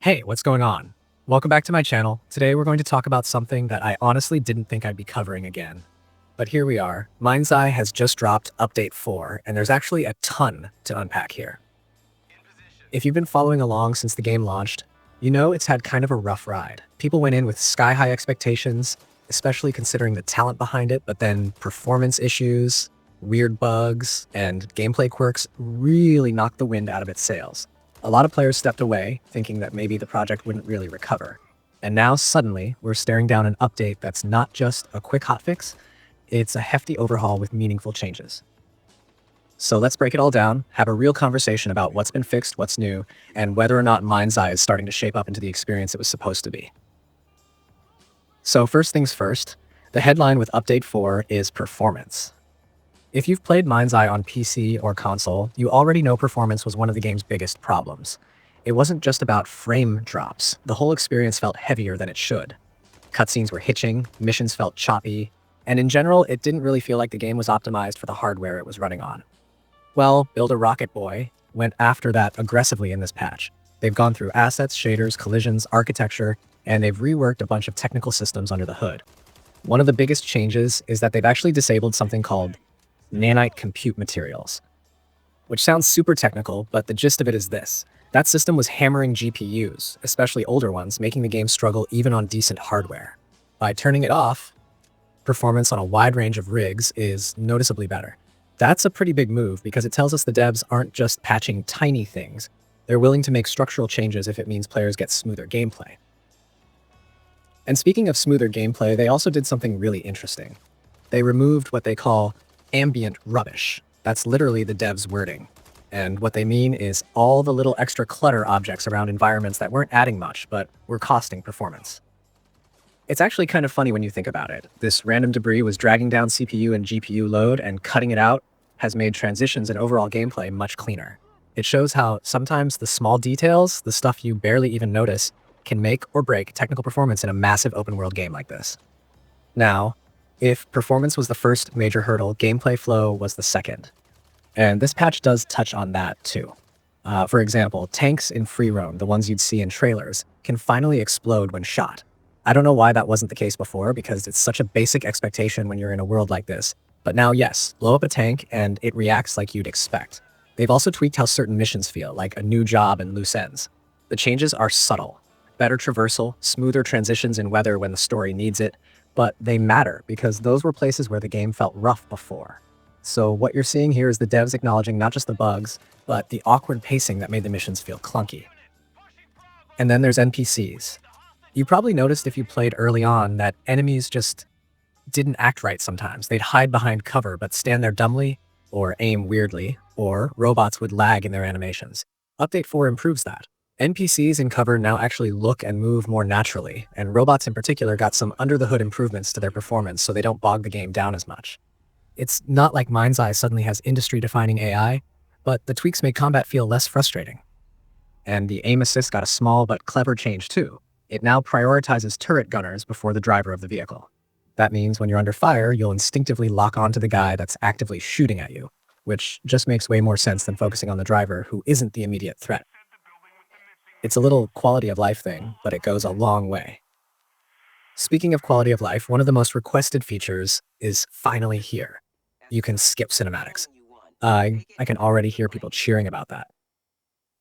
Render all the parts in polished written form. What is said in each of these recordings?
Hey, what's going on? Welcome back to my channel. Today we're going to talk about something that I honestly didn't think I'd be covering again. But here we are. NPCs has just dropped Update 4, and there's actually a ton to unpack here. If you've been following along since the game launched, you know it's had kind of a rough ride. People went in with sky-high expectations, especially considering the talent behind it, but then performance issues, weird bugs, and gameplay quirks really knocked the wind out of its sails. A lot of players stepped away, thinking that maybe the project wouldn't really recover. And now suddenly, we're staring down an update that's not just a quick hotfix, it's a hefty overhaul with meaningful changes. So let's break it all down, have a real conversation about what's been fixed, what's new, and whether or not NPCs is starting to shape up into the experience it was supposed to be. So first things first, the headline with Update 4 is performance. If you've played NPCs on PC or console, you already know performance was one of the game's biggest problems. It wasn't just about frame drops. The whole experience felt heavier than it should. Cutscenes were hitching, missions felt choppy, and in general, it didn't really feel like the game was optimized for the hardware it was running on. Well, Build a Rocket Boy went after that aggressively in this patch. They've gone through assets, shaders, collisions, architecture, and they've reworked a bunch of technical systems under the hood. One of the biggest changes is that they've actually disabled something called nanite compute materials, which sounds super technical, but the gist of it is this. That system was hammering GPUs, especially older ones, making the game struggle even on decent hardware. By turning it off, performance on a wide range of rigs is noticeably better. That's a pretty big move because it tells us the devs aren't just patching tiny things. They're willing to make structural changes if it means players get smoother gameplay. And speaking of smoother gameplay, they also did something really interesting. They removed what they call ambient rubbish. That's literally the devs' wording. And what they mean is all the little extra clutter objects around environments that weren't adding much, but were costing performance. It's actually kind of funny when you think about it. This random debris was dragging down CPU and GPU load, and cutting it out has made transitions and overall gameplay much cleaner. It shows how sometimes the small details, the stuff you barely even notice, can make or break technical performance in a massive open-world game like this. Now, if performance was the first major hurdle, gameplay flow was the second. And this patch does touch on that too. For example, tanks in free roam, the ones you'd see in trailers, can finally explode when shot. I don't know why that wasn't the case before, because it's such a basic expectation when you're in a world like this. But now, yes, blow up a tank and it reacts like you'd expect. They've also tweaked how certain missions feel, like a new job and loose ends. The changes are subtle. Better traversal, smoother transitions in weather when the story needs it, but they matter because those were places where the game felt rough before. So what you're seeing here is the devs acknowledging not just the bugs, but the awkward pacing that made the missions feel clunky. And then there's NPCs. You probably noticed if you played early on that enemies just didn't act right sometimes. They'd hide behind cover but stand there dumbly, or aim weirdly, or robots would lag in their animations. Update 4 improves that. NPCs in cover now actually look and move more naturally, and robots in particular got some under-the-hood improvements to their performance so they don't bog the game down as much. It's not like NPCs suddenly has industry-defining AI, but the tweaks make combat feel less frustrating. And the aim assist got a small but clever change too. It now prioritizes turret gunners before the driver of the vehicle. That means when you're under fire, you'll instinctively lock onto the guy that's actively shooting at you, which just makes way more sense than focusing on the driver who isn't the immediate threat. It's a little quality of life thing, but it goes a long way. Speaking of quality of life, one of the most requested features is finally here. You can skip cinematics. I can already hear people cheering about that.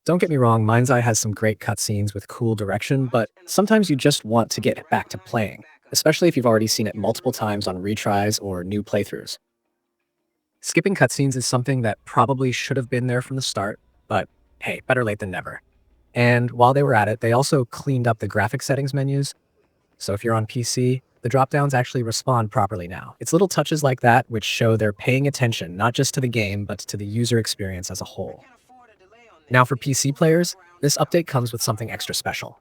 Don't get me wrong, NPCs has some great cutscenes with cool direction, but sometimes you just want to get back to playing, especially if you've already seen it multiple times on retries or new playthroughs. Skipping cutscenes is something that probably should have been there from the start, but hey, better late than never. And while they were at it, they also cleaned up the graphic settings menus. So if you're on PC, the dropdowns actually respond properly now. It's little touches like that which show they're paying attention not just to the game, but to the user experience as a whole. Now for PC players, this update comes with something extra special.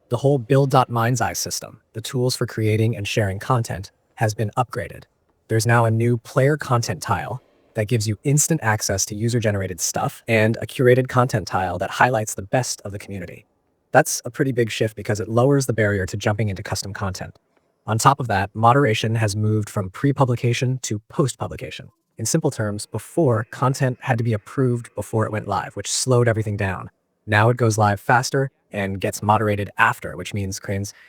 The whole Build.MindsEye system, the tools for creating and sharing content, has been upgraded. There's now a new player content tile that gives you instant access to user-generated stuff and a curated content tile that highlights the best of the community. That's a pretty big shift because it lowers the barrier to jumping into custom content. On top of that, moderation has moved from pre-publication to post-publication. In simple terms, before, content had to be approved before it went live, which slowed everything down. Now it goes live faster, and gets moderated after, which means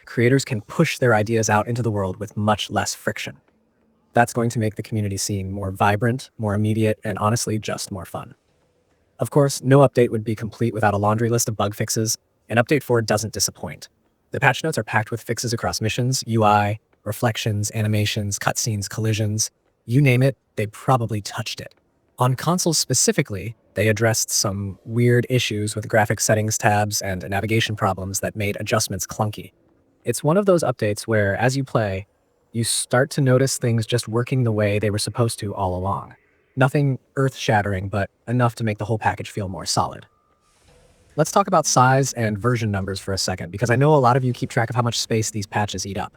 creators can push their ideas out into the world with much less friction. That's going to make the community seem more vibrant, more immediate, and honestly, just more fun. Of course, no update would be complete without a laundry list of bug fixes, and Update 4 doesn't disappoint. The patch notes are packed with fixes across missions, UI, reflections, animations, cutscenes, collisions. You name it, they probably touched it. On consoles specifically, they addressed some weird issues with graphic settings tabs and navigation problems that made adjustments clunky. It's one of those updates where, as you play, you start to notice things just working the way they were supposed to all along. Nothing earth-shattering, but enough to make the whole package feel more solid. Let's talk about size and version numbers for a second, because I know a lot of you keep track of how much space these patches eat up.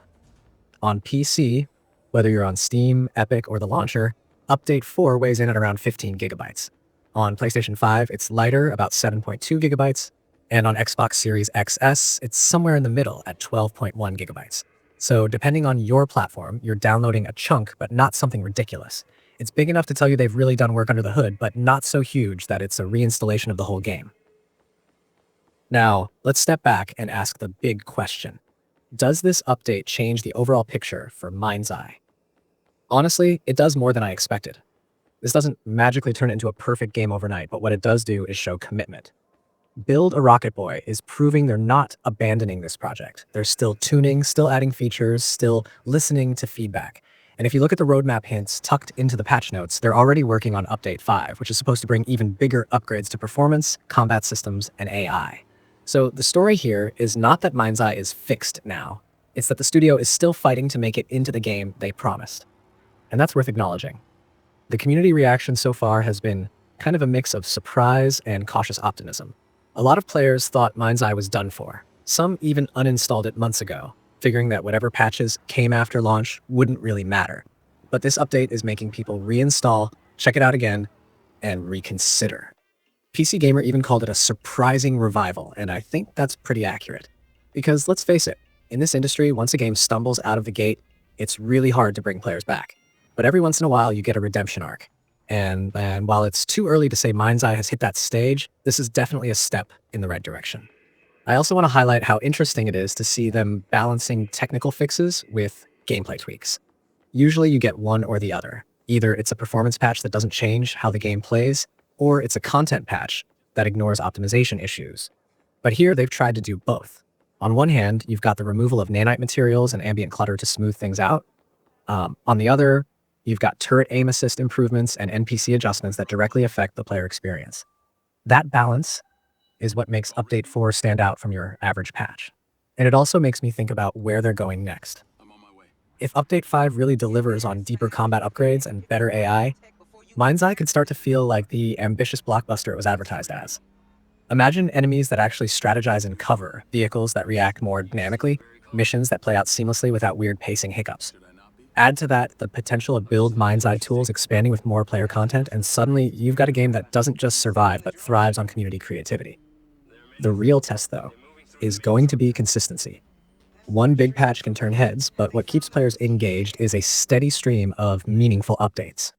On PC, whether you're on Steam, Epic, or the launcher, Update 4 weighs in at around 15 gigabytes. On PlayStation 5, it's lighter, about 7.2 gigabytes, and on Xbox Series XS, it's somewhere in the middle at 12.1 gigabytes. So depending on your platform, you're downloading a chunk, but not something ridiculous. It's big enough to tell you they've really done work under the hood, but not so huge that it's a reinstallation of the whole game. Now, let's step back and ask the big question. Does this update change the overall picture for NPCs? Honestly, it does more than I expected. This doesn't magically turn it into a perfect game overnight, but what it does do is show commitment. Build a Rocket Boy is proving they're not abandoning this project. They're still tuning, still adding features, still listening to feedback. And if you look at the roadmap hints tucked into the patch notes, they're already working on Update 5, which is supposed to bring even bigger upgrades to performance, combat systems, and AI. So the story here is not that NPCs is fixed now. It's that the studio is still fighting to make it into the game they promised. And that's worth acknowledging. The community reaction so far has been kind of a mix of surprise and cautious optimism. A lot of players thought NPCs was done for. Some even uninstalled it months ago, figuring that whatever patches came after launch wouldn't really matter. But this update is making people reinstall, check it out again, and reconsider. PC Gamer even called it a surprising revival, and I think that's pretty accurate. Because let's face it, in this industry, once a game stumbles out of the gate, it's really hard to bring players back. But every once in a while, you get a redemption arc. And while it's too early to say NPCs has hit that stage, this is definitely a step in the right direction. I also want to highlight how interesting it is to see them balancing technical fixes with gameplay tweaks. Usually you get one or the other. Either it's a performance patch that doesn't change how the game plays, or it's a content patch that ignores optimization issues. But here they've tried to do both. On one hand, you've got the removal of nanite materials and ambient clutter to smooth things out. On the other, you've got turret aim assist improvements and NPC adjustments that directly affect the player experience. That balance is what makes Update 4 stand out from your average patch. And it also makes me think about where they're going next. If Update 5 really delivers on deeper combat upgrades and better AI, NPCs could start to feel like the ambitious blockbuster it was advertised as. Imagine enemies that actually strategize in cover, vehicles that react more dynamically, missions that play out seamlessly without weird pacing hiccups. Add to that the potential of Build.MindsEye tools expanding with more player content, and suddenly you've got a game that doesn't just survive but thrives on community creativity. The real test, though, is going to be consistency. One big patch can turn heads, but what keeps players engaged is a steady stream of meaningful updates.